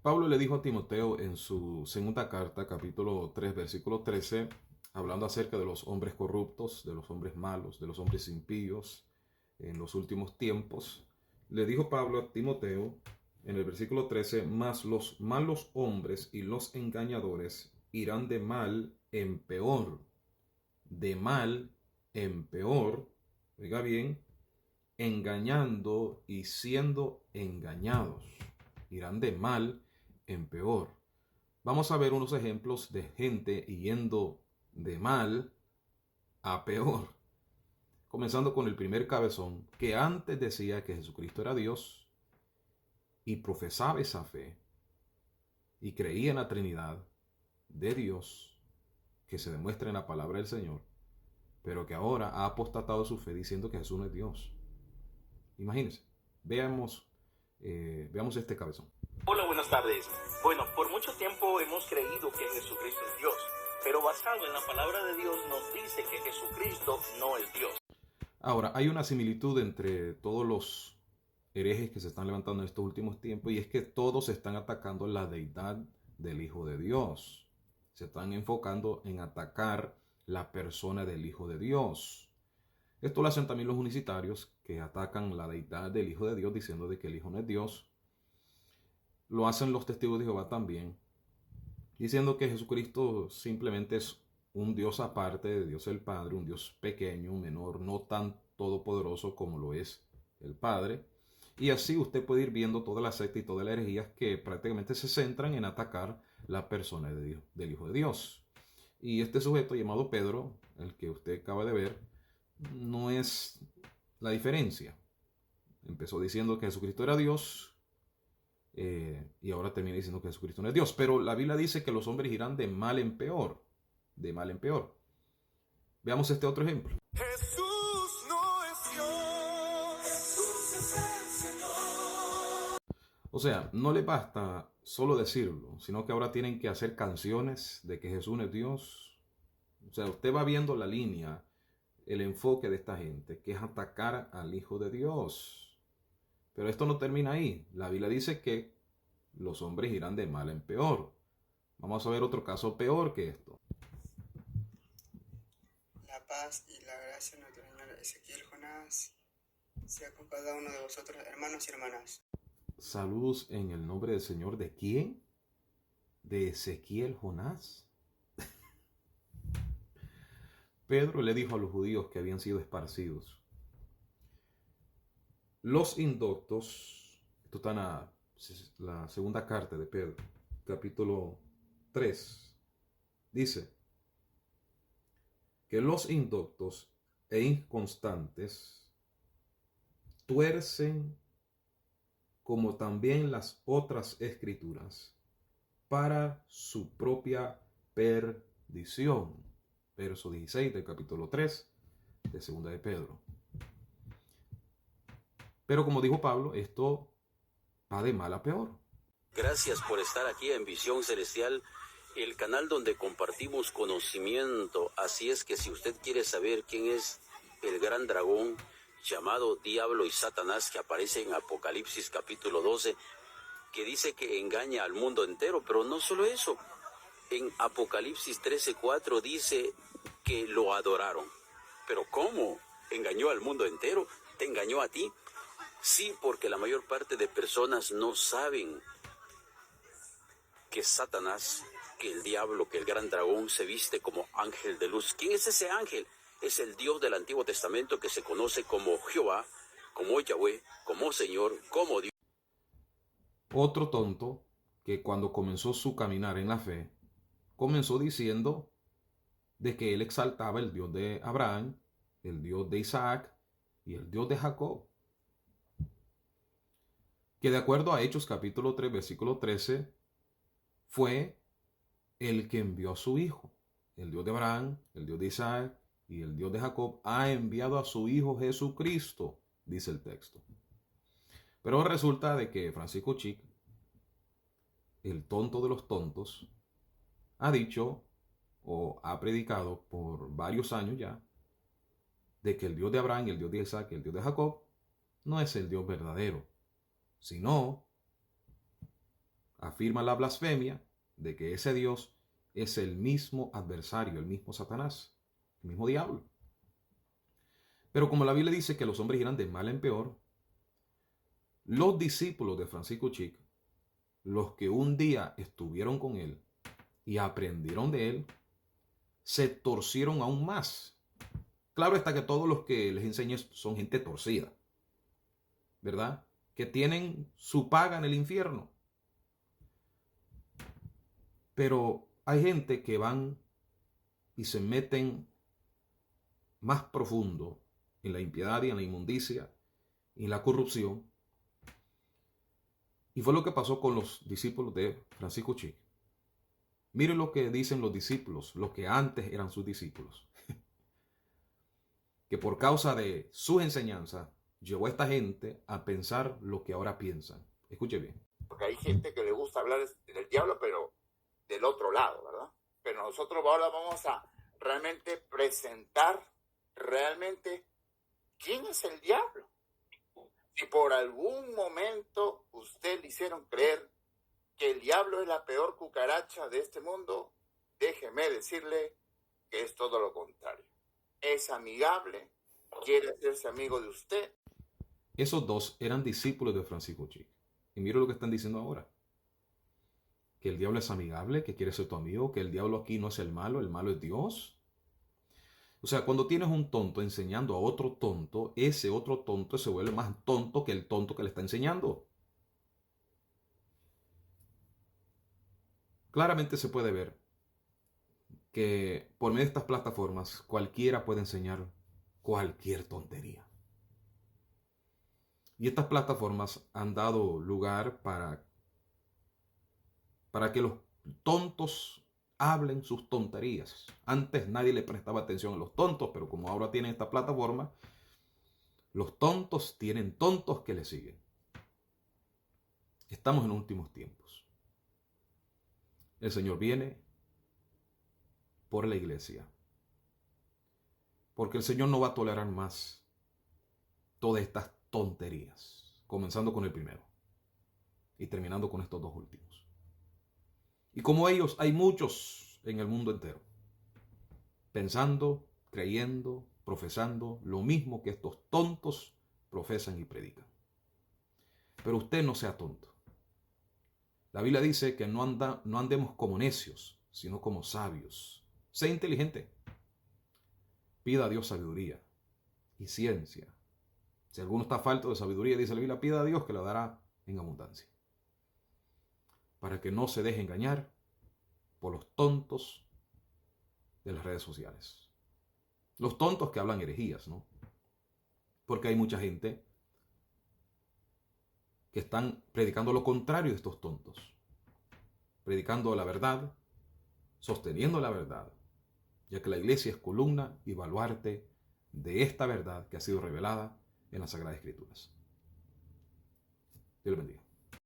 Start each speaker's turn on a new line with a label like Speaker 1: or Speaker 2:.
Speaker 1: Pablo le dijo a Timoteo en su segunda carta, capítulo 3, versículo 13, hablando acerca de los hombres corruptos, de los hombres malos, de los hombres impíos en los últimos tiempos. Le dijo Pablo a Timoteo en el versículo 13, mas los malos hombres y los engañadores irán de mal en peor, de mal en peor, oiga bien, engañando y siendo engañados. Irán de mal en peor. Vamos a ver unos ejemplos de gente yendo de mal a peor. Comenzando con el primer cabezón, que antes decía que Jesucristo era Dios y profesaba esa fe y creía en la Trinidad de Dios que se demuestra en la palabra del Señor, pero que ahora ha apostatado su fe diciendo que Jesús no es Dios. Imagínense, veamos este cabezón.
Speaker 2: Hola, buenas tardes. Bueno, por mucho tiempo hemos creído que Jesucristo es Dios, pero basado en la palabra de Dios nos dice que Jesucristo no es Dios.
Speaker 1: Ahora, hay una similitud entre todos los herejes que se están levantando en estos últimos tiempos, y es que todos están atacando la deidad del Hijo de Dios. Se están enfocando en atacar la persona del Hijo de Dios. Esto lo hacen también los unicitarios, que atacan la deidad del Hijo de Dios diciendo de que el Hijo no es Dios. Lo hacen los testigos de Jehová también, diciendo que Jesucristo simplemente es un Dios aparte de Dios el Padre, un Dios pequeño, menor, no tan todopoderoso como lo es el Padre. Y así usted puede ir viendo toda la secta y todas las herejías que prácticamente se centran en atacar la persona de Dios, del Hijo de Dios. Y este sujeto llamado Pedro, el que usted acaba de ver, no es la diferencia. Empezó diciendo que Jesucristo era Dios, y ahora termina diciendo que Jesucristo no es Dios. Pero la Biblia dice que los hombres irán de mal en peor, de mal en peor. Veamos este otro ejemplo.
Speaker 3: Jesús no es Dios. Jesús es el Señor.
Speaker 1: O sea, no le basta solo decirlo, sino que ahora tienen que hacer canciones de que Jesús no es Dios. O sea, usted va viendo la línea, el enfoque de esta gente, que es atacar al Hijo de Dios. Pero esto no termina ahí. La Biblia dice que los hombres irán de mal en peor. Vamos a ver otro caso peor que esto.
Speaker 4: La paz y la gracia de nuestro Señor Ezequiel Jonás sea con cada uno de vosotros, hermanos y hermanas.
Speaker 1: Saludos en el nombre del Señor. ¿De quién? ¿De Ezequiel Jonás? Pedro le dijo a los judíos que habían sido esparcidos: los indoctos, esto está en la segunda carta de Pedro, capítulo 3, dice que los indoctos e inconstantes tuercen como también las otras escrituras para su propia perdición. Verso 16 del capítulo 3 de segunda de Pedro. Pero como dijo Pablo, esto va de mal a peor.
Speaker 2: Gracias por estar aquí en Visión Celestial, el canal donde compartimos conocimiento. Así es que si usted quiere saber quién es el gran dragón llamado Diablo y Satanás, que aparece en Apocalipsis capítulo 12, que dice que engaña al mundo entero, pero no solo eso. En Apocalipsis 13:4 dice que lo adoraron. ¿Pero cómo? ¿Engañó al mundo entero? ¿Te engañó a ti? Sí, porque la mayor parte de personas no saben que Satanás, que el diablo, que el gran dragón se viste como ángel de luz. ¿Quién es ese ángel? Es el Dios del Antiguo Testamento que se conoce como Jehová, como Yahweh, como Señor, como Dios.
Speaker 1: Otro tonto que cuando comenzó su caminar en la fe, comenzó diciendo de que él exaltaba el Dios de Abraham, el Dios de Isaac y el Dios de Jacob. Que de acuerdo a Hechos capítulo 3, versículo 13, fue el que envió a su hijo. El Dios de Abraham, el Dios de Isaac y el Dios de Jacob ha enviado a su hijo Jesucristo, dice el texto. Pero resulta de que Francisco Chic, el tonto de los tontos, ha dicho o ha predicado por varios años ya de que el Dios de Abraham, el Dios de Isaac y el Dios de Jacob no es el Dios verdadero, sino afirma la blasfemia de que ese Dios es el mismo adversario, el mismo Satanás, el mismo diablo. Pero como la Biblia dice que los hombres irán de mal en peor, los discípulos de Francisco Chic, los que un día estuvieron con él y aprendieron de él, se torcieron aún más. Claro está que todos los que les enseñé son gente torcida, ¿verdad? Que tienen su paga en el infierno. Pero hay gente que van y se meten más profundo en la impiedad y en la inmundicia y en la corrupción. Y fue lo que pasó con los discípulos de Francisco Chic. Miren lo que dicen los discípulos, los que antes eran sus discípulos. Que por causa de sus enseñanzas llevó a esta gente a pensar lo que ahora piensan. Escuche bien.
Speaker 5: Porque hay gente que le gusta hablar del diablo, pero del otro lado, ¿verdad? Pero nosotros ahora vamos a realmente presentar realmente quién es el diablo. Si por algún momento usted le hicieron creer que el diablo es la peor cucaracha de este mundo, déjeme decirle que es todo lo contrario. Es amigable, quiere hacerse amigo de usted.
Speaker 1: Esos dos eran discípulos de Francisco Chic. Y mira lo que están diciendo ahora. Que el diablo es amigable, que quiere ser tu amigo, que el diablo aquí no es el malo es Dios. O sea, cuando tienes un tonto enseñando a otro tonto, ese otro tonto se vuelve más tonto que el tonto que le está enseñando. Claramente se puede ver que por medio de estas plataformas cualquiera puede enseñar cualquier tontería. Y estas plataformas han dado lugar para que los tontos hablen sus tonterías. Antes nadie le prestaba atención a los tontos, pero como ahora tienen esta plataforma, los tontos tienen tontos que le siguen. Estamos en últimos tiempos. El Señor viene por la iglesia. Porque el Señor no va a tolerar más todas estas tonterías, comenzando con el primero y terminando con estos dos últimos. Y como ellos, hay muchos en el mundo entero, pensando, creyendo, profesando lo mismo que estos tontos profesan y predican. Pero usted no sea tonto. La Biblia dice que no andemos como necios, sino como sabios. Sé inteligente. Pida a Dios sabiduría y ciencia. Si alguno está falto de sabiduría, dice la Biblia, pida a Dios que la dará en abundancia. Para que no se deje engañar por los tontos de las redes sociales. Los tontos que hablan herejías, ¿no? Porque hay mucha gente que están predicando lo contrario de estos tontos. Predicando la verdad, sosteniendo la verdad, ya que la iglesia es columna y baluarte de esta verdad que ha sido revelada en las Sagradas Escrituras. Dios le bendiga.